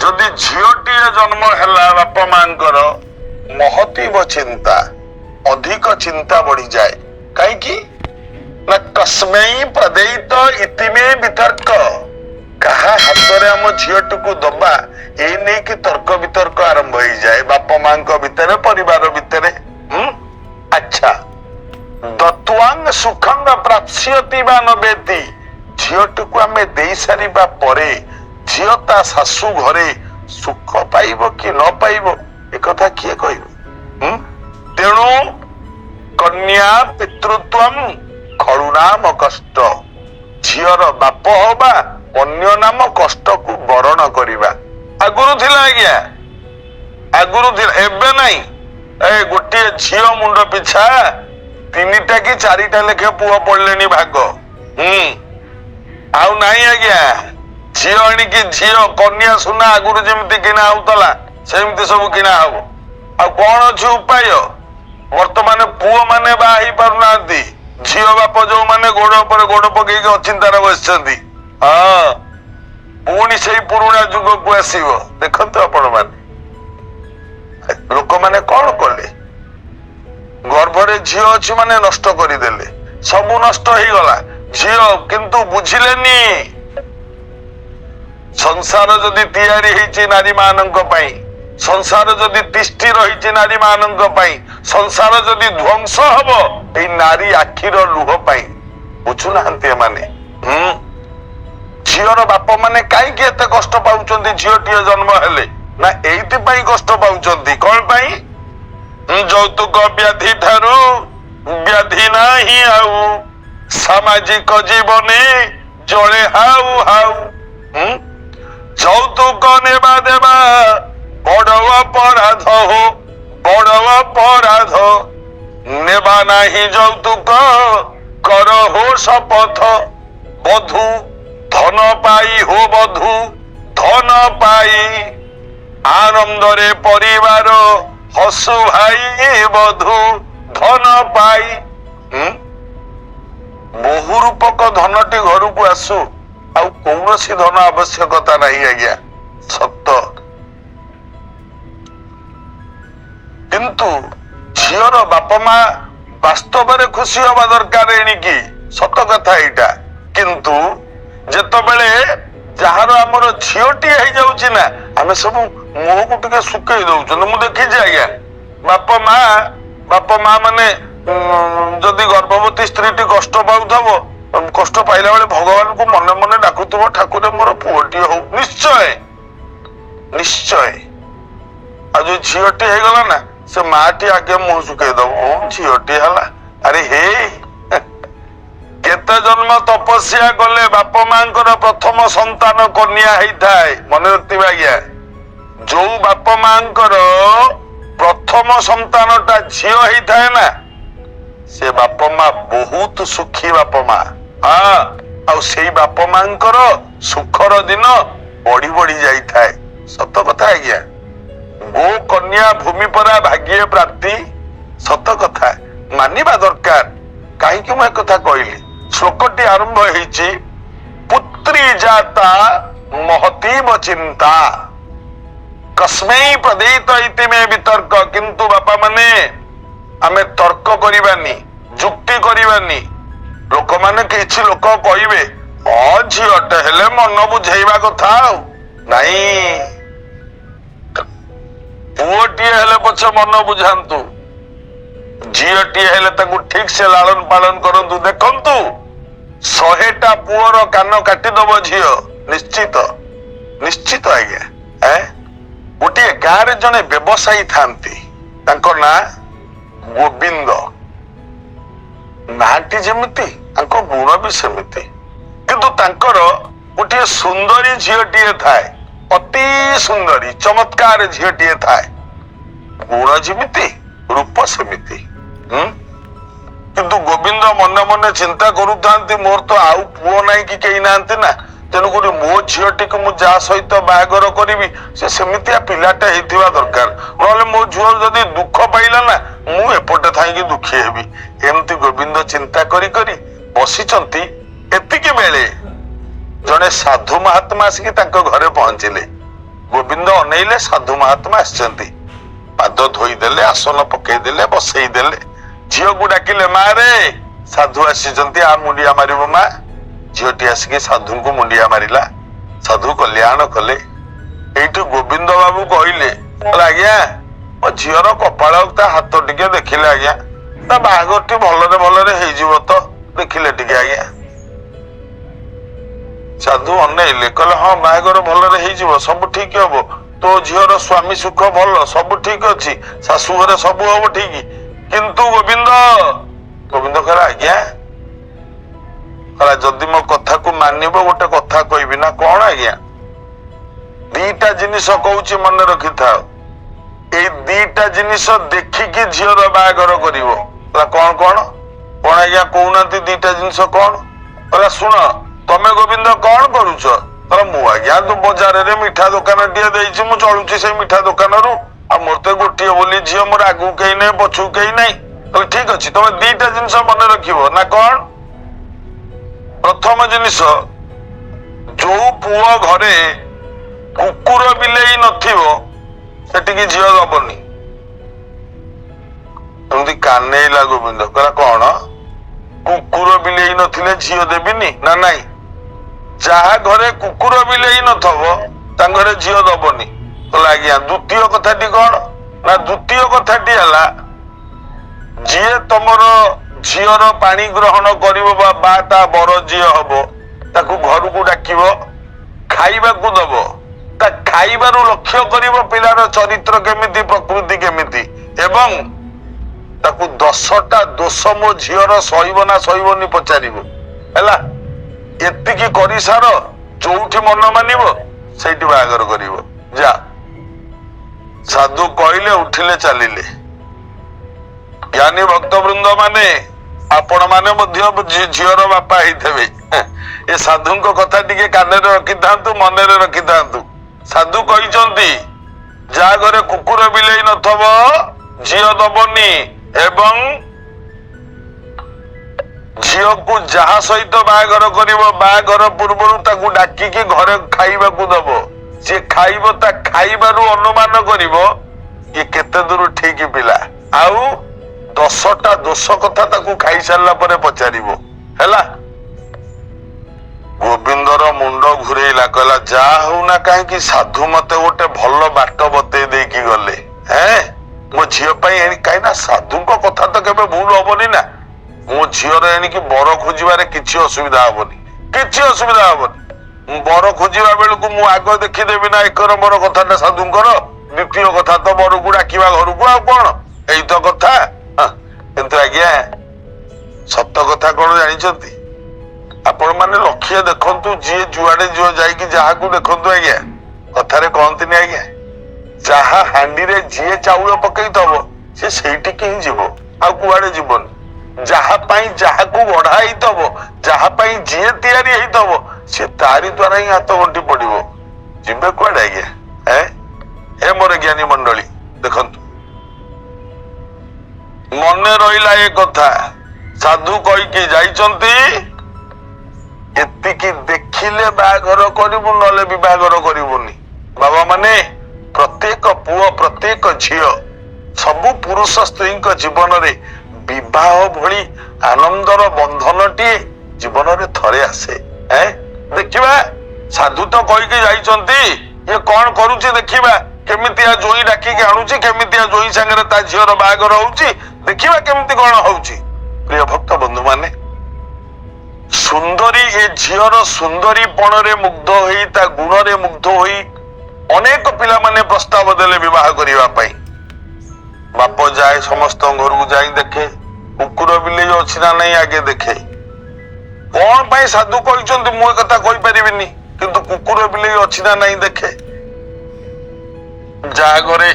ଯଦି ଝିଅଟିଏ ଜନ୍ମ ହେଲା ବାପା ମାଙ୍କର ମହତୀବ ଚିନ୍ତା, ଅଧିକ ଚିନ୍ତା ବଢିଯାଏ। କାହିଁକି ନା ତସ୍ମୈ ପ୍ରଦେଇତ ଇତିମେ ବିତର୍କ, କାହା ହାତରେ ଆମ ଝିଅଟିକୁ ଦବା ଏଇ ନେଇକି ତର୍କ ବିତର୍କ ଆରମ୍ଭ ହେଇଯାଏ ବାପା ମାଙ୍କ ଭିତରେ, ପରିବାର ଭିତରେ। ଆଚ୍ଛା, ଦତ୍ୱାଙ୍ଗ ସୁଖଙ୍ଗ ପ୍ରାପ୍ସ୍ୟତି ବା ନବେତି, ଝିଅଟିକୁ ଆମେ ଦେଇ ସାରିବା ପରେ ଝିଅ ତା ଶାଶୁ ଘରେ ସୁଖ ପାଇବ କି ନ ପାଇବ ଏକଥା କିଏ କହିବ? ତେଣୁ କନ୍ୟା ପିତୃତ୍ୱମ୍ ଖଳୁ ନାମ କଷ୍ଟ, ଝିଅର ବାପ ହବା ଅନ୍ୟ ନାମ କଷ୍ଟକୁ ବରଣ କରିବା। ଆଗରୁ ଥିଲା ଆଜ୍ଞା, ଆଗରୁ ଥିଲା, ଏବେ ନାଇଁ। ଗୋଟିଏ ଝିଅ ମୁଣ୍ଡ ପିଛା 3ଟା କି 4ଟା ଲେଖେ ପୁଅ ପଡିଲେଣି ଭାଗ। ଆଉ ନାଇଁ ଆଜ୍ଞା, ଝିଅ ଆଣିକି ଝିଅ କନ୍ୟା ସୁନା ଆଗରୁ ଯେମିତି କିଣା ହଉଥିଲା ସେମିତି ସବୁ କିଣା ହବ। ଆଉ କଣ ଅଛି ଉପାୟ? ବର୍ତ୍ତମାନ ପୁଅ ମାନେ ବାହା ହେଇ ପାରୁନାହାନ୍ତି, ଝିଅ ବାପ ଯୋଉମାନେ ଗୋଡ ଉପରେ ଗୋଡ ପକେଇକି ଅଚିନ୍ତାରେ ବସିଛନ୍ତି। ହଁ, ପୁଣି ସେଇ ପୁରୁଣା ଯୁଗକୁ ଆସିବ। ଦେଖନ୍ତୁ ଆପଣ ମାନେ, ଲୋକମାନେ କଣ କଲେ? ଗର୍ଭରେ ଝିଅ ଅଛି ମାନେ ନଷ୍ଟ କରିଦେଲେ, ସବୁ ନଷ୍ଟ ହେଇଗଲା। ଝିଅ କିନ୍ତୁ ବୁଝିଲେନି, ସଂସାର ଯଦି ତିଆରି ହେଇଛି ନାରୀ ମାନଙ୍କ ପାଇଁ, ସଂସାର ଯଦି ତିଷ୍ଠି ରହିଛି ନାରୀ ମାନଙ୍କ ପାଇଁ, ସଂସାର ଯଦି ଧ୍ୱଂସ ହବ ଏଇ ନାରୀ ଆଖିର ଲୁହ ପାଇଁ। ବୁଝୁନାହାନ୍ତି ଏମାନେ। ଝିଅର ବାପ ମାନେ କାହିଁକି ଏତେ କଷ୍ଟ ପାଉଛନ୍ତି ଝିଅଟିଏ ଜନ୍ମ ହେଲେ? ନା ଏଇଥିପାଇଁ କଷ୍ଟ ପାଉଛନ୍ତି। କଣ ପାଇଁ? ଯୌତୁକ ବ୍ୟାଧି ଠାରୁ ବ୍ୟାଧି ନାହିଁ ଆଉ, ସାମାଜିକ ଜୀବନେ ଜଳେ ହାଉ ହାଉ। ଯୌତୁକ ନେବା ଦେବା ବଡ ଅପରାଧ ହୋ, ବଡ ଅପରାଧ। ନେବା ନାହିଁ ଯୌତୁକ କର ହୋ ଶପଥ, ବଧୁ ଧନ ପାଇ ହୋ ବଧୁ ଧନ ପାଇ, ଆନନ୍ଦରେ ପରିବାର ହସୁ ଭାଇ ବଧୁ ଧନ ପାଇ। ବହୁ ରୂପକ ଧନଟି ଘରକୁ ଆସୁ, ଆଉ କୌଣସି ଧନ ଆବଶ୍ୟକତା ନାହିଁ ଆଜ୍ଞା, ସତ। କିନ୍ତୁ ଝିଅର ବାପା ମା ବାସ୍ତବରେ ଖୁସି ହବା ଦରକାର ଏଣିକି, ସତ କଥା ଏଇଟା। କିନ୍ତୁ ଯେତେବେଳେ ଯାହାର ଆମର ଝିଅଟିଏ ହେଇଯାଉଛି ନା, ଆମେ ସବୁ ମୁହଁକୁ ଟିକେ ଶୁକେଇ ଦଉଛନ୍ତି। ମୁଁ ଦେଖିଛି ଆଜ୍ଞା, ବାପା ମା ମାନେ ଯଦି ଗର୍ଭବତୀ ସ୍ତ୍ରୀଟି କଷ୍ଟ ପାଉଥିବ, କଷ୍ଟ ପାଇଲା ବେଳେ ଭଗବାନଙ୍କୁ ମନେ ମନେ ଡାକୁଥିବ, ଠାକୁର ମୋର ପୁଅଟିଏ ହଉ। ନିଶ୍ଚୟ ନିଶ୍ଚୟ। ଆଉ ଯୋଉ ଝିଅଟି ହେଇଗଲା ନା, ସେ ମାଟି ଆଗେ ମୁହଁ ଶୁକେଇ ଦବ, ଝିଅଟି ହେଲା। ଆରେ ହେ, କେତେ ଜନ୍ମ ତପସ୍ୟା କଲେ ବାପା ମାଙ୍କର ପ୍ରଥମ ସନ୍ତାନ କନ୍ୟା ହେଇଥାଏ। ମନେ ରଖିଥିବେ ଆଜ୍ଞା, ଯୋଉ ବାପା ମାଙ୍କର ପ୍ରଥମ ସନ୍ତାନଟା ଝିଅ ହେଇଥାଏ ନା, ସେ ବାପା ମା ବହୁତ ସୁଖୀ ବାପା ମା। ଆଉ ସେଇ ବାପା ମାଙ୍କର ସୁଖର ଦିନ ବଢି ବଢି ଯାଇଥାଏ। ସତ କଥା ଆଜ୍ଞା। ଗୋ କନ୍ୟା ଭୂମି ପରା ଭାଗ୍ୟ ପ୍ରାପ୍ତି, ସତ କଥା ମାନିବା ଦରକାର। କାହିଁକି ମୁଁ ଏକଥା କହିଲି? ଶ୍ଲୋକଟି ଆରମ୍ଭ ହେଇଛି ପୁତ୍ରୀ ଜାତା ମହତୀବ ଚିନ୍ତା, କସ୍ମୈ ପ୍ରଦେଇତ ଇତିମେ ବିତର୍କ। କିନ୍ତୁ ବାପା ମାନେ ଆମେ ତର୍କ କରିବାନି, ଯୁକ୍ତି କରିବାନି। ଲୋକମାନେ କିଛି ଲୋକ କହିବେ, ଝିଅଟେ ହେଲେ ମନ ବୁଝେଇବା କଥା। ଆଉ ନାଇଁ, ପୁଅଟିଏ ହେଲେ ପଛେ ମନ ବୁଝାନ୍ତୁ, ଝିଅଟିଏ ହେଲେ ତାକୁ ଠିକ ସେ ଲାଳନ ପାଳନ କରନ୍ତୁ। ଦେଖନ୍ତୁ, 100ଟା ପୁଅର କାନ କାଟିଦବ ଝିଅ, ନିଶ୍ଚିତ ନିଶ୍ଚିତ ଆଜ୍ଞା। ଗୋଟିଏ ଗାଁରେ ଜଣେ ବ୍ୟବସାୟୀ ଥାନ୍ତି, ତାଙ୍କ ନାଁ ଗୋବିନ୍ଦ। ନାଁଟି ଯେମିତି ତାଙ୍କ ଗୁଣ ବି ସେମିତି। କିନ୍ତୁ ତାଙ୍କର ଗୋଟିଏ ସୁନ୍ଦରୀ ଝିଅଟିଏ ଥାଏ, ଅତି ସୁନ୍ଦରୀ ଚମତ୍କାର ଝିଅଟିଏ ଥାଏ। ଗୁଣ ଯେମିତି ରୂପ ସେମିତି। କିନ୍ତୁ ଗୋବିନ୍ଦ ମନେ ମନେ ଚିନ୍ତା କରୁଥାନ୍ତି, ମୋର ତ ଆଉ ପୁଅ ନାହିଁ କି କେହି ନାହାନ୍ତି ନା, ତେଣୁକରି ମୋ ଝିଅଟିକୁ ମୁଁ ଯାହା ସହିତ ବାହାଘର କରିବି ସେ ସେମିତିଆ ପିଲାଟା ହେଇଥିବା ଦରକାର। ନହେଲେ ମୋ ଝିଅ ଯଦି ଦୁଃଖ ପାଇଲା ନା, ମୁଁ ଏପଟେ ଥାଇକି ଦୁଃଖୀ ହେବି। ଏମିତି ଗୋବିନ୍ଦ ଚିନ୍ତା କରି କରି ବସିଛନ୍ତି। ଏତିକି ବେଳେ ଜଣେ ସାଧୁ ମହାତ୍ମା ଆସିକି ତାଙ୍କ ଘରେ ପହଞ୍ଚିଲେ। ଗୋବିନ୍ଦ ଅନେଇଲେ ସାଧୁ ମହାତ୍ମା ଆସିଛନ୍ତି। ପାଦ ଧୋଇଦେଲେ, ଆସନ ପକେଇଦେଲେ, ବସେଇଦେଲେ। ଝିଅକୁ ଡାକିଲେ, ମା ରେ ସାଧୁ ଆସିଛନ୍ତି, ଆ ମୁଣ୍ଡିଆ ମାରିବ ମା। ଝିଅଟି ଆସିକି ସାଧୁଙ୍କୁ ମୁଣ୍ଡିଆ ମାରିଲା। ସାଧୁ କଲ୍ୟାଣ କଲେ। ଏଇଠୁ ଗୋବିନ୍ଦ ବାବୁ କହିଲେ, ଆଜ୍ଞା ମୋ ଝିଅର କପାଳ, ତା ହାତ ଟିକେ ଦେଖିଲେ ଆଜ୍ଞା, ତା ବାହାଘରଟି ଭଲରେ ଭଲରେ ହେଇଯିବ ତ, ଦେଖିଲେ ଟିକେ ଆଜ୍ଞା। ସାଧୁ ଅନେଇଲେ, କହିଲେ ହଁ ବାହାଘର ଭଲରେ ହେଇଯିବ, ସବୁ ଠିକ ହବ, ତୋ ଝିଅର ସ୍ୱାମୀ ସୁଖ ଭଲ, ସବୁ ଠିକ ଅଛି, ଶାଶୁ ଘରେ ସବୁ ହବ ଠିକ, କିନ୍ତୁ ଗୋବିନ୍ଦ କହିଲା ଆଜ୍ଞା, କହିଲା ଯଦି ମୋ କଥାକୁ ମାନିବ ଗୋଟେ କଥା କହିବି। ନା କଣ ଆଜ୍ଞା? ଦିଟା ଜିନିଷ କହୁଛି ମନେ ରଖିଥାଅ। ଏଇ ଦିଟା ଜିନିଷ ଦେଖିକି ଝିଅର ବାହାଘର କରିବ। କହିଲା କଣ କଣ କଣ ଆଜ୍ଞା କହୁନାହାନ୍ତି, ଦିଟା ଜିନିଷ କଣ? କହିଲା ଶୁଣ, ତମେ ଗୋବିନ୍ଦ କଣ କରୁଛ? କହିଲା ମୁଁ ଆଜ୍ଞା ବଜାରରେ ମିଠା ଦୋକାନଟିଏ ଦେଇଛି, ମୁଁ ଚଳୁଛି ସେଇ ମିଠା ଦୋକାନରୁ, ଆଉ ମୋର ତ ଗୋଟିଏ ବୋଲି ଝିଅ, ମୋର ଆଗକୁ କେହି ନାହିଁ ପଛକୁ କେହି ନାହିଁ। କହିଲେ ଠିକ ଅଛି, ତମେ ଦିଟା ଜିନିଷ ମନେ ରଖିବ। ନା କଣ? ପ୍ରଥମ ଜିନିଷ, ଯୋଉ ପୁଅ ଘରେ କୁକୁର ବିଲେଇ ନଥିବ ସେଠିକି ଝିଅ ଦବନି। ଏମିତି କାନେଇଲା ଗୋବିନ୍ଦ, କହିଲା କଣ କୁକୁର ବିଲେଇ ନଥିଲେ ଝିଅ ଦେବିନି? ନା ନାଇଁ, ଯାହା ଘରେ କୁକୁର ବିଲେଇ ନଥିବ ତାଙ୍କ ଘରେ ଝିଅ ଦବନି। କହିଲା ଆଜ୍ଞା ଦ୍ୱିତୀୟ କଥାଟି କଣ? ନା ଦ୍ୱିତୀୟ କଥାଟି ହେଲା, ଯିଏ ତମର ଝିଅର ପାଣି ଗ୍ରହଣ କରିବ ବା ତା ବର ଝିଅ ହବ, ତାକୁ ଘରକୁ ଡାକିବ, ଖାଇବାକୁ ଦବ, ତା ଖାଇବାରୁ ଲକ୍ଷ୍ୟ କରିବ ପିଲାର ଚରିତ୍ର କେମିତି, ପ୍ରକୃତି କେମିତି, ଏବଂ ତାକୁ 10ଟା ଦୋଷ ମୋ ଝିଅର ସହିବ ନା ସହିବନି ପଚାରିବ। ହେଲା, ଏତିକି କରିସାର, ଯୋଉଠି ମନ ମାନିବ ସେଇଠି ବାହାଘର କରିବ। ଯା। ସାଧୁ କହିଲେ, ଉଠିଲେ, ଚାଲିଲେ। ଜ୍ଞାନୀ ଭକ୍ତବୃନ୍ଦ ମାନେ, ଆପଣ ମାନେ ମଧ୍ୟ ଝିଅର ବାପା ହେଇଥିବେ। ଏ ସାଧୁଙ୍କ କଥା ଟିକେ କାନରେ ରଖିଥାନ୍ତୁ, ମନରେ ରଖିଥାନ୍ତୁ। ସାଧୁ କହିଛନ୍ତି, ଯାହା ଘରେ କୁକୁର ବିଲେଇ ନଥିବ ଝିଅ ଦବନି, ଏବଂ ଝିଅକୁ ଯାହା ସହିତ ବାହାଘର କରିବ ବାହାଘର ପୂର୍ବରୁ ତାକୁ ଡାକିକି ଘରେ ଖାଇବାକୁ ଦବ। ସିଏ ଖାଇବ, ତା ଖାଇବାରୁ ଅନୁମାନ କରିବ ଇଏ କେତେ ଦୂର ଠିକ ପିଲା, ଆଉ 10ଟା ଦୋଷ କଥା ତାକୁ ଖାଇସାରିଲା ପରେ ପଚାରିବ। ହେଲା। ଗୋବିନ୍ଦର ମୁଣ୍ଡ ଘୁରେଇଲା, କହିଲା ଯାହା ହଉ ନା କାହିଁକି ସାଧୁ ମତେ ଗୋଟେ ଭଲ ବାଟ ବତେଇ ଦେଇକି ଗଲେ। ମୋ ଝିଅ ପାଇଁ, କାହିଁକି ନା ସାଧୁଙ୍କ କଥା ତ କେବେ ଭୁଲ ହବନି ନା। ମୋ ଝିଅର ଏଣିକି ବର ଖୋଜିବାରେ କିଛି ଅସୁବିଧା ହବନି, କିଛି ଅସୁବିଧା ହବନି। ବର ଖୋଜିବା ବେଳକୁ ମୁଁ ଆଗ ଦେଖିଦେବି ନା 1 ନମ୍ବର କଥାଟା ସାଧୁଙ୍କର, ଦ୍ୱିତୀୟ କଥା ତ ବରକୁ ଡାକିବା ଘରକୁ, ଆଉ କଣ, ଏଇତ କଥା। କିନ୍ତୁ ଆଜ୍ଞା ସତ କଥା କଣ ଜାଣିଛନ୍ତି? ଆପଣ ମାନେ ଲକ୍ଷ୍ୟ ଦେଖନ୍ତୁ, ଯିଏ ଯୁଆଡେ ଯାଇକି ଯାହାକୁ ଦେଖନ୍ତୁ ଆଜ୍ଞା, କଥାରେ କହନ୍ତିନି ଆଜ୍ଞା, ଯାହା ହାଣ୍ଡିରେ ଯିଏ ଚାଉଳ ପକେଇଥବ ସେ ସେଇଠିକି ହିଁ ଯିବ, ଆଉ କୁଆଡେ ଯିବନି। ଯାହା ପାଇଁ ଯାହାକୁ ଗଢା ହେଇଥବ, ଯାହା ପାଇଁ ଯିଏ ତିଆରି ହେଇଥବ, ସେ ତାରି ଦ୍ଵାରା ହିଁ ହାତ ଗଣ୍ଠି ପଡିବ। ଯିବେ କୁଆଡେ ଆଜ୍ଞା? ହେ ମୋର ଜ୍ଞାନୀ ମଣ୍ଡଳୀ, ଦେଖନ୍ତୁ ମନେ ରହିଲା ଏ କଥା। ସାଧୁ କହିକି ଯାଇଛନ୍ତି, ଏତିକି ଦେଖିଲେ ବାହାଘର କରିବୁ, ନହେଲେ ବିବାହଘର କରିବୁନି। ବାବା ମାନେ, ପ୍ରତ୍ୟେକ ପୁଅ, ପ୍ରତ୍ୟେକ ଝିଅ, ସବୁ ପୁରୁଷ ସ୍ତ୍ରୀଙ୍କ ଜୀବନରେ ବିବାହ ଭଳି ଆନନ୍ଦର ବନ୍ଧନଟିଏ ଜୀବନରେ ଥରେ ଆସେ। ଦେଖିବା, ସାଧୁ ତ କହିକି ଯାଇଛନ୍ତି, ଇଏ କଣ କରୁଛି ଦେଖିବା, କେମିତିଆ ଜୋଇଁ ଡାକିକି ଆଣୁଛି, କେମିତିଆ ଜୋଇଁ ସାଙ୍ଗରେ ତା ଝିଅର ବାହାଘର ହଉଛି, ଦେଖିବା କେମିତି କଣ ହଉଛି। ପ୍ରିୟ ଭକ୍ତ ବନ୍ଧୁ ମାନେ, ସୁନ୍ଦରୀ ଏ ଝିଅର ସୁନ୍ଦରୀ ପଣରେ ମୁଗ୍ଧ ହୋଇ, ତା ଗୁଣରେ ମୁଗ୍ଧ ହୋଇ ଅନେକ ପିଲାମାନେ ପ୍ରସ୍ତାବ ଦେଲେ ବିବାହ କରିବା ପାଇଁ। ବାପ ଯାଏ ସମସ୍ତଙ୍କ ଘରକୁ ଯାଇ ଦେଖେ, କୁକୁର ବିଲେଇ ଅଛି ନା ନାଇଁ ଆଗେ ଦେଖେ। କଣ ପାଇଁ ସାଧୁ କହିଛନ୍ତି ମୁଁ ଏ କଥା କହିପାରିବିନି, କିନ୍ତୁ କୁକୁର ବିଲେଇ ଅଛି ନା ନାଇଁ ଦେଖେ। ଯାହା ଘରେ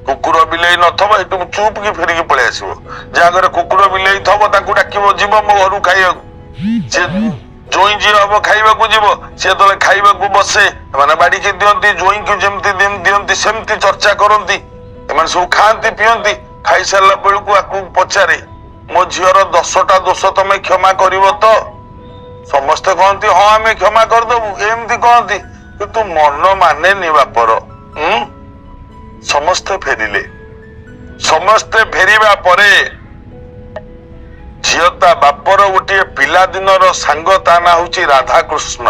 କୁକୁର ବିଲେଇ ନଥିବ ଏଠୁ ଚୁପ୍ କି ଫେରିକି ପଳେଇ ଆସିବ। ଯାହା ଘରେ କୁକୁର ବିଲେଇ ଥବ ତାକୁ ଡାକିବ, ଯିବ ମୋ ଘରକୁ ଖାଇବାକୁ। ସେ ଜୋଇଁ ଝିଅ ହବ, ଖାଇବାକୁ ଯିବ। ସେ ଯେତେବେଳେ ଖାଇବାକୁ ବସେ, ଏମାନେ ବାଡିକି ଦିଅନ୍ତି, ଜୋଇଁକୁ ଯେମିତି ଦିଅନ୍ତି ସେମିତି ଚର୍ଚ୍ଚା କରନ୍ତି। ଏମାନେ ସବୁ ଖାଆନ୍ତି, ପିଅନ୍ତି। ଖାଇସାରିଲା ବେଳକୁ ଆକୁ ପଚାରେ, ମୋ ଝିଅର 10ଟା ଦୋଷ ତମେ କ୍ଷମା କରିବ ତ? ସମସ୍ତେ କହନ୍ତି ହଁ ଆମେ କ୍ଷମା କରିଦବୁ, ଏମିତି କହନ୍ତି। କିନ୍ତୁ ମନ ମାନେନି ବାପର। ସମସ୍ତେ ଫେରିଲେ। ସମସ୍ତେ ଫେରିବା ପରେ ଝିଅ ତା ବାପର ଗୋଟିଏ ପିଲାଦିନର ସାଙ୍ଗ, ତା ନାଁ ହଉଛି ରାଧାକୃଷ୍ଣ।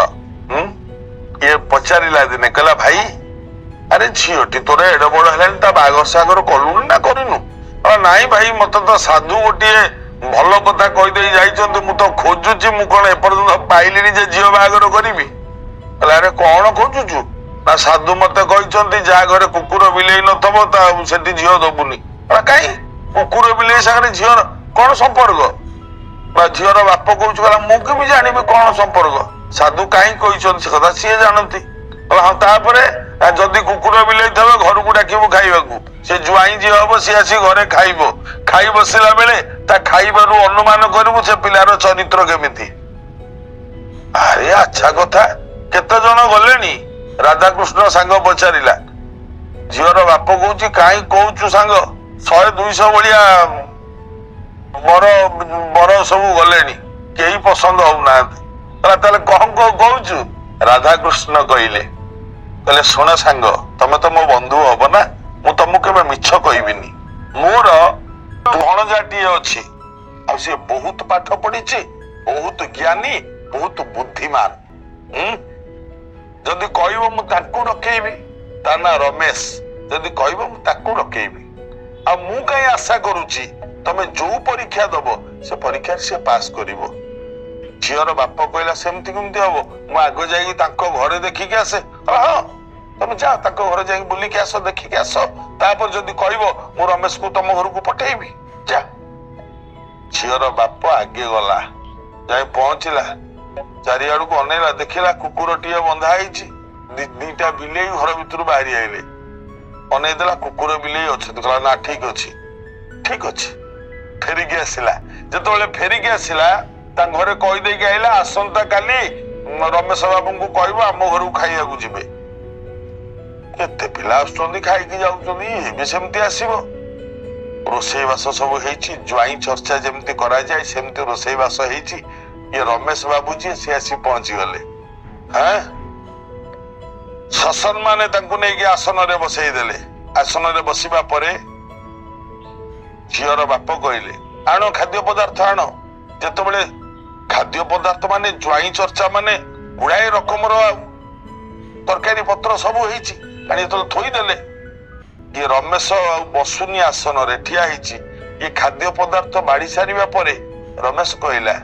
ଇଏ ପଚାରିଲା ଦିନେ, କହିଲା ଭାଇ ଆରେ ଝିଅଟି ତୋର ଏଡେ ବଡ ହେଲାଣି, ତା ବାହାଘର ସାଗର କଲୁଣି ନା କରିନୁ? ନାଇଁ ଭାଇ, ମତେ ତ ସାଧୁ ଗୋଟିଏ ଭଲ କଥା କହିଦେଇ ଯାଇଛନ୍ତି, ମୁଁ ତ ଖୋଜୁଛି, ମୁଁ କଣ ଏପର୍ଯ୍ୟନ୍ତ ପାଇଲିନି ଯେ ଝିଅ ବାହାଘର କରିବି। କହିଲା ଆରେ କଣ ଖୋଜୁଛୁ? ନା ସାଧୁ ମତେ କହିଛନ୍ତି ଯାହା ଘରେ କୁକୁର ବିଲେଇ ନଥିବ ତା ସେଠି ଝିଅ ଦବୁନି। କାହିଁ? କୁକୁର ବିଲେଇ ସାଙ୍ଗରେ ଝିଅର କଣ ସମ୍ପର୍କ? ବା ଝିଅର ବାପ କହୁଛୁ, କହିଲା ମୁଁ କେମିତି ଜାଣିବି କଣ ସମ୍ପର୍କ? ସାଧୁ କାହିଁ କହିଛନ୍ତି ସେ କଥା ସିଏ ଜାଣନ୍ତି। ହଁ, ତାପରେ ଯଦି କୁକୁର ବିଲେଇ ଥିବ ଘରକୁ ଡାକିବୁ ଖାଇବାକୁ, ସେ ଜ୍ୱାଇଁ ଯିଏ ହବ ସିଏ ଆସି ଘରେ ଖାଇବ। ଖାଇ ବସିଲା ବେଳେ ତା ଖାଇବାରୁ ଅନୁମାନ କରିବୁ ସେ ପିଲାର ଚରିତ୍ର କେମିତି। ଆରେ ଆଚ୍ଛା କଥା, କେତେ ଜଣ ଗଲେଣି? ରାଧାକୃଷ୍ଣ ସାଙ୍ଗ ପଚାରିଲା। ଝିଅର ବାପ କହୁଛି କାହିଁ କହୁଛୁ ସାଙ୍ଗ, 100-200 ଭଳିଆ ବର ସବୁ ଗଲେଣି, କେହି ପସନ୍ଦ ହଉନାହାନ୍ତି। ତାହେଲେ କଣ କହୁଛୁ? ରାଧାକୃଷ୍ଣ କହିଲେ ଶୁଣ ସାଙ୍ଗ, ତମେ ତ ମୋ ବନ୍ଧୁ ହବ ନା, ମୁଁ ତମକୁ କେବେ ମିଛ କହିବିନି। ମୋର ଭଣଜାଟିଏ ଅଛି, ଆଉ ସିଏ ବହୁତ ପାଠ ପଢିଛି, ବହୁତ ଜ୍ଞାନୀ, ବହୁତ ବୁଦ୍ଧିମାନ। ଯଦି କହିବ ମୁଁ ତାକୁ ରଖେଇବି, ତା ନାଁ ରମେଶ। ଯଦି କହିବ ମୁଁ ତାକୁ ରଖେଇବି। ଆଉ ମୁଁ କାହିଁ ଆଶା କରୁଛି ତମେ ଯୋଉ ପରୀକ୍ଷା ଦବ ସେ ପରୀକ୍ଷାରେ ସେ ପାସ୍ କରିବ। ଝିଅର ବାପ କହିଲା ସେମିତି କେମିତି ହବ, ମୁଁ ଆଗ ଯାଇକି ତାଙ୍କ ଘରେ ଦେଖିକି ଆସେ। ହଁ, ତମେ ଯାଅ ତାଙ୍କ ଘରେ ଯାଇକି ବୁଲିକି ଆସ, ଦେଖିକି ଆସ, ତାପରେ ଯଦି କହିବ ମୁଁ ରମେଶକୁ ତମ ଘରକୁ ପଠେଇବି, ଯା। ଝିଅର ବାପ ଆଗେ ଗଲା, ଯାଇ ପହଞ୍ଚିଲା, ଚାରିଆଡକୁ ଅନେଇଲା, ଦେଖିଲା କୁକୁରଟିଏ ବନ୍ଧା ହେଇଛି, ଦିଟା ବିଲେଇ ଘର ଭିତରୁ ବାହାରି ଆଇଲେ। ଅନେଇ ଦେଲା, କୁକୁର ବିଲେଇ ଅଛନ୍ତି। କହିଲା ନା ଠିକ ଅଛି, ଠିକ ଅଛି। ଫେରିକି ଆସିଲା। ଯେତେବେଳେ ଫେରିକି ଆସିଲା, ତାଙ୍କ ଘରେ କହିଦେଇକି ଆଇଲା ଆସନ୍ତା କାଲି ରମେଶ ବାବୁଙ୍କୁ କହିବ ଆମ ଘରକୁ ଖାଇବାକୁ ଯିବେ। କେତେ ପିଲା ଆସୁଛନ୍ତି, ଖାଇକି ଯାଉଛନ୍ତି, ଇଏ ବି ସେମିତି ଆସିବ। ରୋଷେଇବାସ ସବୁ ହେଇଛି, ଜ୍ୱାଇଁ ଚର୍ଚ୍ଚା ଯେମିତି କରାଯାଏ ସେମିତି ରୋଷେଇବାସ ହେଇଛି। ଇଏ ରମେଶ ବାବୁ ଯିଏ ସିଏ ଆସି ପହଞ୍ଚିଗଲେ। ସସମ୍ମାନେ ତାଙ୍କୁ ନେଇକି ଆସନରେ ବସେଇ ଦେଲେ। ଆସନରେ ବସିବା ପରେ ଝିଅର ବାପ କହିଲେ ଆଣ ଖାଦ୍ୟ ପଦାର୍ଥ ଆଣ। ଯେତେବେଳେ ଖାଦ୍ୟ ପଦାର୍ଥ ମାନେ ଜ୍ୱାଇଁ ଚର୍ଚ୍ଚା ମାନେ ଗୁଡାଏ ରକମର ତରକାରୀ ପତ୍ର ସବୁ ହେଇଛି, ଆଣି ଯେତେବେଳେ ଥୋଇଦେଲେ, ଇଏ ରମେଶ ଆଉ ବସୁନି ଆସନରେ ଠିଆ ହେଇଛି। ଇଏ ଖାଦ୍ୟ ପଦାର୍ଥ ବାଢି ସାରିବା ପରେ ରମେଶ କହିଲା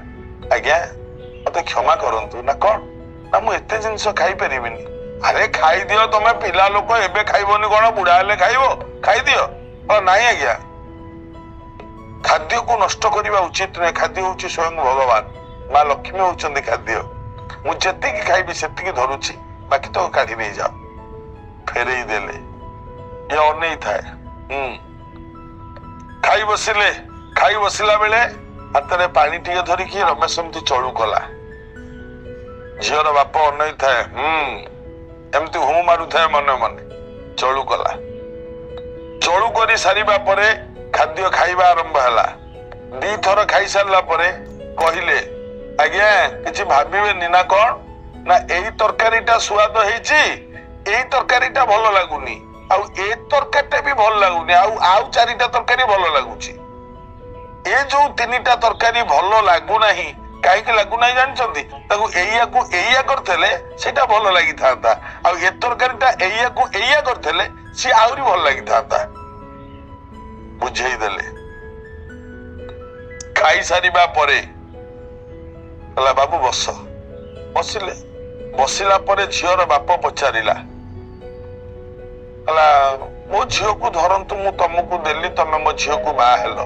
ଆଜ୍ଞା ମତେ କ୍ଷମା କରନ୍ତୁ। ନା କଣ? ନା ମୁଁ ଏତେ ଜିନିଷ ଖାଇପାରିବିନି। ଆରେ ଖାଇଦିଅ, ତମେ ପିଲା ଲୋକ, ଏବେ ଖାଇବନି କଣ, ବୁଢା ହେଲେ ଖାଇବ, ଖାଇଦିଅ। ନାଇଁ ଆଜ୍ଞା, ଖାଦ୍ୟକୁ ନଷ୍ଟ କରିବା ଉଚିତ ନୁହେଁ। ଖାଦ୍ୟ ହଉଛି ସ୍ୱୟଂ ଭଗବାନ, ମା ଲକ୍ଷ୍ମୀ ହଉଛନ୍ତି ଖାଦ୍ୟ। ମୁଁ ଯେତିକି ଖାଇବି ସେତିକି ଧରୁଛି, ବାକି ତ କାଢି ନେଇଯାଅ। ଫେରେଇ ଦେଲେ। ଇଏ ଅନେଇ ଥାଏ। ଖାଇ ବସିଲେ। ଖାଇ ବସିଲା ବେଳେ ହାତରେ ପାଣି ଟିକେ ଧରିକି ରମେଶ ଏମିତି ଚଳୁ କଲା। ଝିଅର ବାପ ଅନେଇ ଥାଏ, ଏମିତି ହୁଁ ମାରୁଥାଏ ମନେ ମନେ। ଚଳୁ କଲା। ଚଳୁ କରି ସାରିବା ପରେ ଖାଦ୍ୟ ଖାଇବା ଆରମ୍ଭ ହେଲା। 2 ଥର ଖାଇସାରିଲା ପରେ କହିଲେ ଆଜ୍ଞା କିଛି ଭାବିବେନି। ନା କଣ? ନା ଏଇ ତରକାରୀଟା ସୁଆଦ ହେଇଛି, ଏଇ ତରକାରୀଟା ଭଲ ଲାଗୁନି, ଆଉ ଏ ତରକାରୀଟା ବି ଭଲ ଲାଗୁନି, ଆଉ 4ଟା ତରକାରୀ ଭଲ ଲାଗୁଛି। ଏ ଯୋଉ 3ଟା ତରକାରୀ ଭଲ ଲାଗୁନାହିଁ, କାହିଁକି ଲାଗୁନାହିଁ ଜାଣିଛନ୍ତି? ତାକୁ ଏଇଆ କରିଥିଲେ ସେଇଟା ଭଲ ଲାଗିଥାନ୍ତା, ଆଉ ଏ ତରକାରୀଟା ଏଇଆ କରିଥିଲେ ସିଏ ଆହୁରି ଭଲ ଲାଗିଥାନ୍ତା। ବୁଝେଇ ଦେଲେ। ଖାଇସାରିବା ପରେ କହିଲା ବାବୁ ବସ। ବସିଲେ। ବସିଲା ପରେ ଝିଅର ବାପ ପଚାରିଲା, କହିଲା ମୋ ଝିଅକୁ ଧରନ୍ତୁ, ମୁଁ ତମକୁ ଦେଲି, ତମେ ମୋ ଝିଅକୁ ବାହା ହେଲ,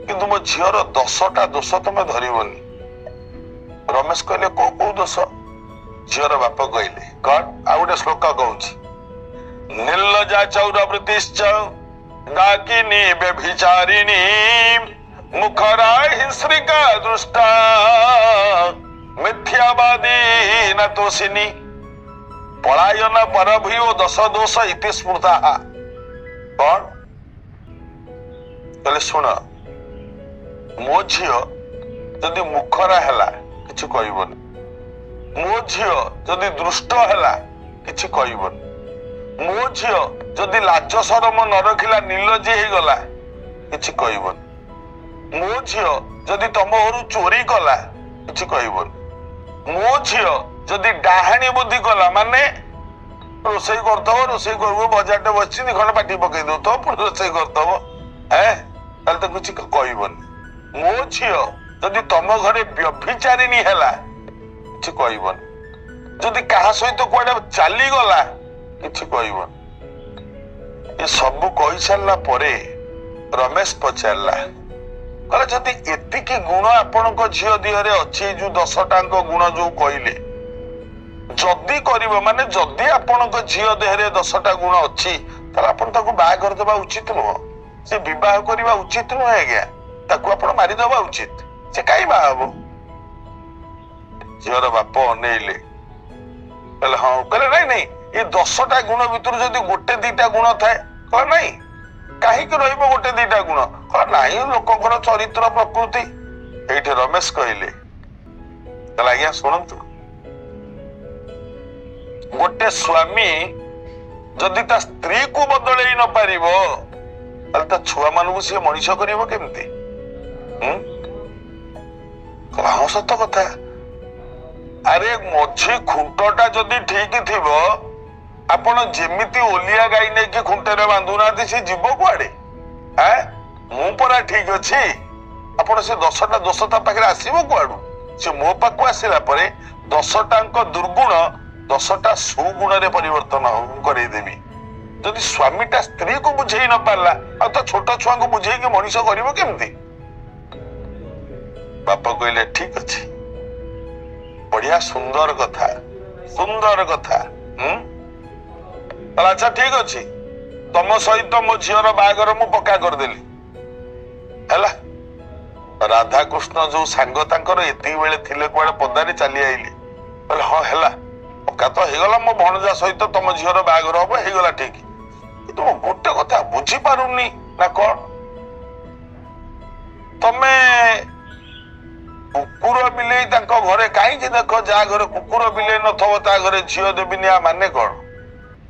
କିନ୍ତୁ ମୋ ଝିଅର 10ଟା ଦୋଷ ତମେ ଧରିବନି। ରମେଶ କହିଲେ କୋଉ କୋଉ ଦୋଷ? ଝିଅର ବାପ କହିଲେ କଣ? ଆଉ ଗୋଟେ ଶ୍ଲୋକ କହୁଛି, ନିର୍ଲଜା ଚୌରବୃତ୍ତିଶ୍ଚ ଡାକିନି ବ୍ୟଭିଚାରିଣୀ ମୁଖରା ହିଂସ୍ରିକା ଦୃଷ୍ଟା ମିଥ୍ୟାବାଦୀ ନା ତୋଷିନୀ ପଳାୟନ ପରଭୂୟୋ 10 ଦୋଷ ଇତି ସ୍ମୃତା। କଣ? କହିଲେ ଶୁଣ, ମୋ ଝିଅ ଯଦି ମୁଖରା ହେଲା କିଛି କହିବନି, ମୋ ଝିଅ ଯଦି ଦୃଷ୍ଟ ହେଲା କିଛି କହିବନି। ମୋ ଝିଅ ଯଦି ଲାଜ ସରମ ନ ରଖିଲା ନିର୍ଲଜ୍ଜ ହେଇଗଲା କିଛି କହିବନି। ମୋ ଝିଅ ଯଦି ତମ ଘରୁ ଚୋରି କଲା କିଛି କହିବନି। ମୋ ଝିଅ ଯଦି ଡାହାଣୀ ବୁଦ୍ଧି କଲା ମାନେ ରୋଷେଇ କରୁଥିବ, ରୋଷେଇ କରିବୁ, ବଜାରଟେ ବସିଛି ଦି ଖଣ୍ଡ ପାଟି ପକେଇ ଦଉଥିବ, ପୁଣି ରୋଷେଇ କରୁଥିବ, ତାହେଲେ ତ କିଛି କହିବନି। ମୋ ଝିଅ ଯଦି ତମ ଘରେ ବ୍ୟଭିଚାରିଣୀ ହେଲା କିଛି କହିବନି। ଯଦି କାହା ସହିତ କୁଆଡେ ଚାଲିଗଲା କିଛି କହିବନି। ଏ ସବୁ କହିସାରିଲା ପରେ ରମେଶ ପଚାରିଲା, କହିଲା ଯଦି ଏତିକି ଗୁଣ ଆପଣଙ୍କ ଝିଅ ଦେହରେ ଅଛି, ଯୋଉ 10ଟାଙ୍କ ଗୁଣ ଯୋଉ କହିଲେ, ଯଦି କରିବ ମାନେ ଯଦି ଆପଣଙ୍କ ଝିଅ ଦେହରେ 10ଟା ଗୁଣ ଅଛି ତାହେଲେ ଆପଣ ତାକୁ ବାହାଘର ଦେବା ଉଚିତ ନୁହଁ। ସେ ବିବାହ କରିବା ଉଚିତ ନୁହେଁ ଆଜ୍ଞା। ତାକୁ ଆପଣ ମାରିଦବା ଉଚିତ। ସେ କାହିଁ ବାହା ହବ? ଝିଅର ବାପ ଅନେଇଲେ, କହିଲେ ହଁ। କହିଲେ ନାଇଁ ନାଇଁ, ଏ 10ଟା ଗୁଣ ଭିତରୁ ଯଦି ଗୋଟେ ଦିଟା ଗୁଣ ଥାଏ, କହିଲେ ନାଇଁ କାହିଁକି ରହିବ ଗୋଟେ ଦିଟା ଗୁଣ? କହିଲେ ନାଇଁ ଲୋକଙ୍କର ଚରିତ୍ର ପ୍ରକୃତି। ଏଇଠି ରମେଶ କହିଲେ, କହିଲେ ଆଜ୍ଞା ଶୁଣନ୍ତୁ, ଗୋଟେ ସ୍ୱାମୀ ଯଦି ତା ସ୍ତ୍ରୀକୁ ବଦଳେଇ ନ ପାରିବ ତାହେଲେ ତା ଛୁଆ ମାନଙ୍କୁ ସିଏ ମଣିଷ କରିବ କେମିତି? ହଁ ସତ କଥା। ଆରେ ମଝି ଖୁଣ୍ଟଟା ଯଦି ଠିକ ଥିବ, ଆପଣ ଯେମିତି ଓଲିଆ ଗାଈ ନେଇକି ଖୁଣ୍ଟରେ ବାନ୍ଧୁନାହାନ୍ତି ସେ ଯିବ କୁଆଡେ? ମୁଁ ପରା ଠିକ ଅଛି। ଆପଣ ସେ 10ଟା ଦୋଷ ତା ପାଖରେ ଆସିବ କୁଆଡୁ? ସେ ମୋ ପାଖକୁ ଆସିଲା ପରେ 10ଟାଙ୍କ ଦୁର୍ଗୁଣ 10ଟା ସୁଗୁଣରେ ପରିବର୍ତ୍ତନ କରେଇଦେବି। ଯଦି ସ୍ୱାମୀଟା ସ୍ତ୍ରୀକୁ ବୁଝେଇ ନ ପାରିଲା ଆଉ ତା ଛୋଟ ଛୁଆଙ୍କୁ ବୁଝେଇକି ମଣିଷ କରିବ କେମିତି? ବାପା କହିଲେ ଠିକ ଅଛି, ବଢିଆ ସୁନ୍ଦର କଥା, ସୁନ୍ଦର କଥା। ଆଚ୍ଛା ଠିକ ଅଛି, ତମ ସହିତ ମୋ ଝିଅର ବାହାଘର ମୁଁ ପକ୍କା କରିଦେଲି, ହେଲା। ରାଧାକୃଷ୍ଣ ଯୋଉ ସାଙ୍ଗ ତାଙ୍କର ଏତିକି ବେଳେ ଥିଲେ କୁଆଡେ ପଦାରେ ଚାଲି ଆଇଲେ, କହିଲେ ହଁ ହେଲା, ପକ୍କା ତ ହେଇଗଲା, ମୋ ଭଣଜା ସହିତ ତମ ଝିଅର ବାହାଘର ହବ, ହେଇଗଲା ଠିକ। କିନ୍ତୁ ମୁଁ ଗୋଟେ କଥା ବୁଝିପାରୁନି ନା କଣ, ତମେ କୁକୁର ବିଲେଇ ତାଙ୍କ ଘରେ କାହିଁକି ଦେଖ? ଯାହା ଘରେ କୁକୁର ବିଲେଇ ନଥିବ ତା ଘରେ ଝିଅ ଦେବିନି, ମାନେ କଣ?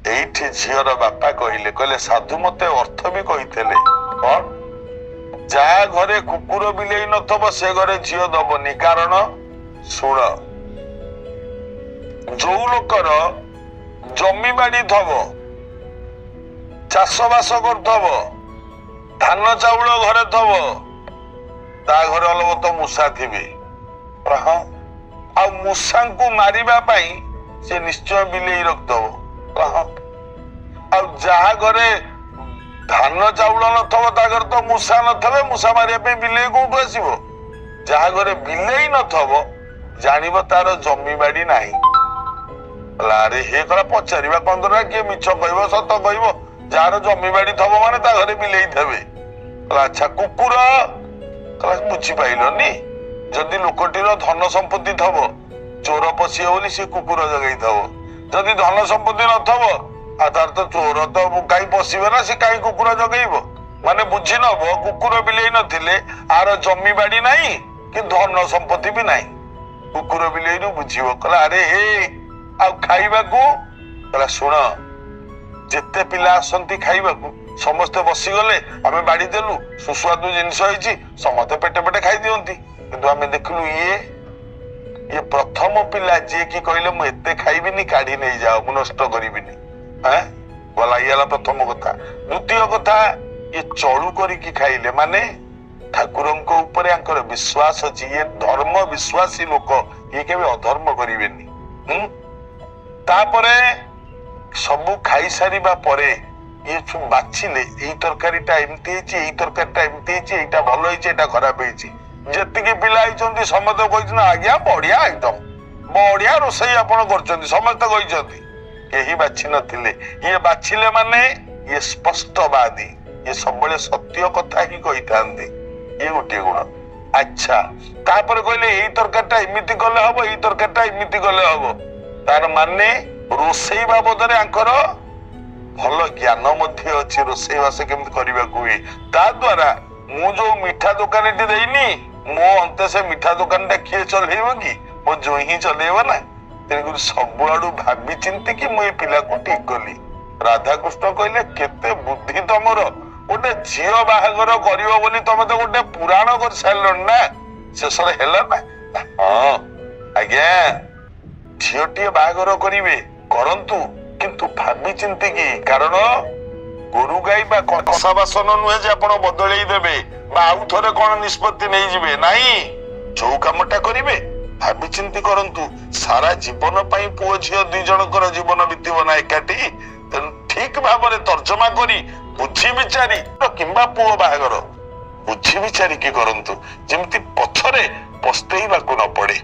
ଏଇଠି ଝିଅର ବାପା କହିଲେ, କହିଲେ ସାଧୁ ମତେ ଅର୍ଥ ବି କହିଥିଲେ, କଣ? ଯାହା ଘରେ କୁକୁର ବିଲେଇ ନଥିବ ସେ ଘରେ ଝିଅ ଦବନି। କାରଣ ଶୁଣ, ଯୋଉ ଲୋକର ଜମି ବାଡି ଥବ, ଚାଷ ବାସ କରୁଥବ, ଧାନ ଚାଉଳ ଘରେ ଥବ, ତା ଘରେ ଅଲବତ ମୂଷା ଥିବେ। ଆଉ ମୂଷାଙ୍କୁ ମାରିବା ପାଇଁ ସେ ନିଶ୍ଚୟ ବିଲେଇ ରଖିଦବ। ଆଉ ଯାହା ଘରେ ଧାନ ଚାଉଳ ନଥିବ ତା ଘରେ ତ ମୂଷା ନଥିବେ, ମୂଷା ମାରିବା ପାଇଁ ବିଲେଇ କୋଉଠୁ ଆସିବ? ଯାହା ଘରେ ବିଲେଇ ନଥିବ ଜାଣିବ ତାର ଜମି ବାଡି ନାହିଁ। ଆରେ ହେ କଲା ପଚାରିବା କଣ ଦରକାର? କିଏ ମିଛ କହିବ ସତ କହିବ? ଯାହାର ଜମି ବାଡି ଥବ ମାନେ ତା ଘରେ ବିଲେଇ ଥିବେ। ଆଚ୍ଛା କୁକୁର, ବୁଝିପାଇଲନି? ଯଦି ଲୋକଟିର ଧନ ସମ୍ପତ୍ତି ଥବ, ଚୋର ପଶିବ ବୋଲି ସେ କୁକୁର ଜଗେଇଥବ। ଯଦି ଧନ ସମ୍ପତ୍ତି ନଥବ ଆଉ ତାର ତ ଚୋର ତ କାହିଁ ପଶିବ ନା, ସେ କାହିଁ କୁକୁର ଜଗେଇବ? ମାନେ ବୁଝି ନବ, କୁକୁର ବିଲେଇ ନଥିଲେ ଆର ଜମି ବାଡି ନାହିଁ କି ଧନ ସମ୍ପତ୍ତି ବି ନାହିଁ। କୁକୁର ବିଲେଇରୁ ବୁଝିବ। କହିଲା ଆରେ ହେ, ଆଉ ଖାଇବାକୁ? କହିଲା ଶୁଣ, ଯେତେ ପିଲା ଆସନ୍ତି ଖାଇବାକୁ ସମସ୍ତେ ବସିଗଲେ ଆମେ ବାଢି ଦେଲୁ, ସୁସ୍ୱାଦୁ ଜିନିଷ ହେଇଛି, ସମସ୍ତେ ପେଟେ ପେଟେ ଖାଇଦିଅନ୍ତି। କିନ୍ତୁ ଆମେ ଦେଖିଲୁ ଇଏ ପ୍ରଥମ ପିଲା ଯିଏ କି କହିଲେ ମୁଁ ଏତେ ଖାଇବିନି, କାଢି ନେଇଯାଅ, ମୁଁ ନଷ୍ଟ କରିବିନି। ଗଲା, ଇଏ ହେଲା ପ୍ରଥମ କଥା। ଦ୍ୱିତୀୟ କଥା, ଇଏ ଚଳୁ କରିକି ଖାଇଲେ, ମାନେ ଠାକୁରଙ୍କ ଉପରେ ଆଙ୍କର ବିଶ୍ୱାସ ଅଛି, ଇଏ ଧର୍ମ ବିଶ୍ୱାସୀ ଲୋକ, ଇଏ କେବେ ଅଧର୍ମ କରିବେନି। ତାପରେ ସବୁ ଖାଇସାରିବା ପରେ ଇଏ ବାଛିଲେ, ଏଇ ତରକାରୀଟା ଏମିତି ହେଇଛି, ଏଇ ତରକାରୀଟା ଏମିତି ହେଇଛି, ଏଇଟା ଭଲ ହେଇଛି, ଏଇଟା ଖରାପ ହେଇଛି। ଯେତିକି ପିଲା ହେଇଛନ୍ତି ସମସ୍ତେ କହିଛନ୍ତି ଆଜ୍ଞା ବଢିଆ ଆଇଟମ, ବଢିଆ ରୋଷେଇ ଆପଣ କରୁଛନ୍ତି, ସମସ୍ତେ କହିଛନ୍ତି। କେହି ବାଛି ନଥିଲେ। ଇଏ ବାଛିଲେ ମାନେ ଇଏ ସ୍ପଷ୍ଟବାଦୀ, ଇଏ ସବୁବେଳେ ସତ୍ୟ କଥା ହିଁ କହିଥାନ୍ତି। ଇଏ ଗୋଟିଏ ଗୁଣ। ଆଚ୍ଛା, ତାପରେ କହିଲେ ଏଇ ତରକାରୀଟା ଏମିତି କଲେ ହବ, ଏଇ ତରକାରୀଟା ଏମିତି କଲେ ହବ। ତାର ମାନେ ରୋଷେଇ ବାବଦରେ ଆଙ୍କର ଭଲ ଜ୍ଞାନ ମଧ୍ୟ ଅଛି, ରୋଷେଇ ବାସ କେମିତି କରିବାକୁ ହୁଏ। ତା ଦ୍ଵାରା ମୁଁ ଯୋଉ ମିଠା ଦୋକାନଟି ଦେଇନି, ମୋ ଅନ୍ତେ ସେ ମିଠା ଦୋକାନଟା କିଏ ଚଲେଇବ କି? ମୋ ଜୋଇଁ ହିଁ ଚଲେଇବ ନା। ତେଣୁକରି ସବୁଆଡୁ ଭାବି ଚିନ୍ତିକି ମୁଁ ଏ ପିଲାକୁ ଠିକ କଲି। ରାଧାକୃଷ୍ଣ କହିଲେ କେତେ ବୁଦ୍ଧି ତମର, ଗୋଟେ ଝିଅ ବାହାଘର କରିବ ବୋଲି ତମେ ତ ଗୋଟେ ପୁରାଣ କରିସାରିଲଣି ନା। ଶେଷରେ ହେଲା ନା? ହଁ ଆଜ୍ଞା, ଝିଅଟିଏ ବାହାଘର କରିବେ, କରନ୍ତୁ, କିନ୍ତୁ ଭାବି ଚିନ୍ତିକି। କାରଣ ଗୋରୁ ଗାଈ ବା କଂସା ବାସନ ନୁହେଁ ଯେ ଆପଣ ବଦଳେଇ ଦେବେ ବା ଆଉ ଥରେ କଣ ନିଷ୍ପତ୍ତି ନେଇଯିବେ। ନାହିଁ, ଯୋଉ କାମଟା କରିବେ ଭାବି ଚିନ୍ତି କରନ୍ତୁ। ସାରା ଜୀବନ ପାଇଁ ପୁଅ ଝିଅ ଦୁଇ ଜଣଙ୍କର ଜୀବନ ବିତିବ ନା ଏକାଠି। ତେଣୁ ଠିକ ଭାବରେ ତର୍ଜମା କରି ବୁଝି ବିଚାରି, କିମ୍ବା ପୁଅ ବାହାଘର ବୁଝି ବିଚାରିକି କରନ୍ତୁ, ଯେମିତି ପଛରେ ପସ୍ତେଇବାକୁ ନ ପଡେ।